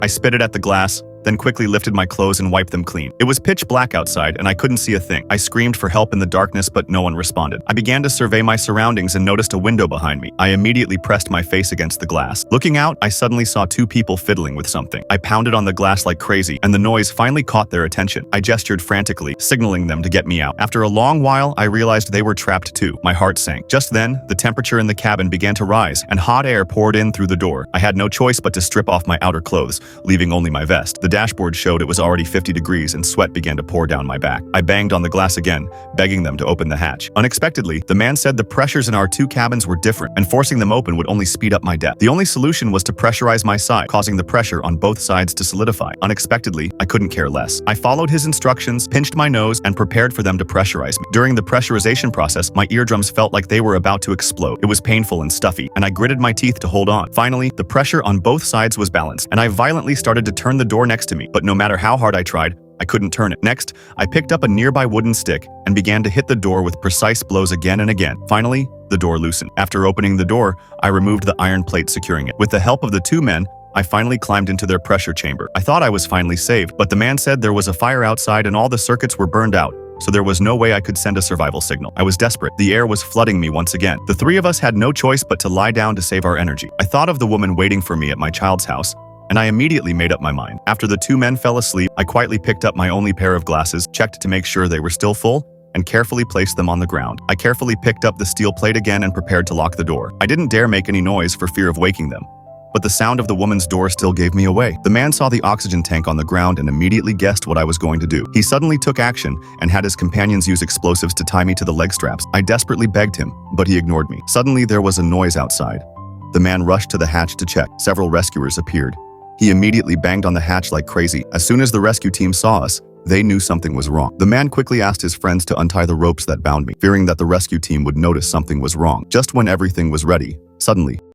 I spit it at the glass, then quickly lifted my clothes and wiped them clean. It was pitch black outside and I couldn't see a thing. I screamed for help in the darkness, but no one responded. I began to survey my surroundings and noticed a window behind me. I immediately pressed my face against the glass. Looking out, I suddenly saw two people fiddling with something. I pounded on the glass like crazy, and the noise finally caught their attention. I gestured frantically, signaling them to get me out. After a long while, I realized they were trapped too. My heart sank. Just then, the temperature in the cabin began to rise, and hot air poured in through the door. I had no choice but to strip off my outer clothes, leaving only my vest. The dashboard showed it was already 50 degrees and sweat began to pour down my back. I banged on the glass again, begging them to open the hatch. Unexpectedly, the man said the pressures in our two cabins were different, and forcing them open would only speed up my death. The only solution was to pressurize my side, causing the pressure on both sides to solidify. Unexpectedly, I couldn't care less. I followed his instructions, pinched my nose, and prepared for them to pressurize me. During the pressurization process, my eardrums felt like they were about to explode. It was painful and stuffy, and I gritted my teeth to hold on. Finally, the pressure on both sides was balanced, and I violently started to turn the door next to me, but no matter how hard I tried, I couldn't turn it. Next, I picked up a nearby wooden stick and began to hit the door with precise blows again and again. Finally, the door loosened. After opening the door, I removed the iron plate securing it. With the help of the two men, I finally climbed into their pressure chamber. I thought I was finally saved, but the man said there was a fire outside and all the circuits were burned out, so there was no way I could send a survival signal. I was desperate. The air was flooding me once again. The three of us had no choice but to lie down to save our energy. I thought of the woman waiting for me at my child's house, and I immediately made up my mind. After the two men fell asleep, I quietly picked up my only pair of glasses, checked to make sure they were still full, and carefully placed them on the ground. I carefully picked up the steel plate again and prepared to lock the door. I didn't dare make any noise for fear of waking them, but the sound of the woman's door still gave me away. The man saw the oxygen tank on the ground and immediately guessed what I was going to do. He suddenly took action and had his companions use explosives to tie me to the leg straps. I desperately begged him, but he ignored me. Suddenly, there was a noise outside. The man rushed to the hatch to check. Several rescuers appeared. He immediately banged on the hatch like crazy. As soon as the rescue team saw us, they knew something was wrong. The man quickly asked his friends to untie the ropes that bound me, fearing that the rescue team would notice something was wrong. Just when everything was ready, suddenly,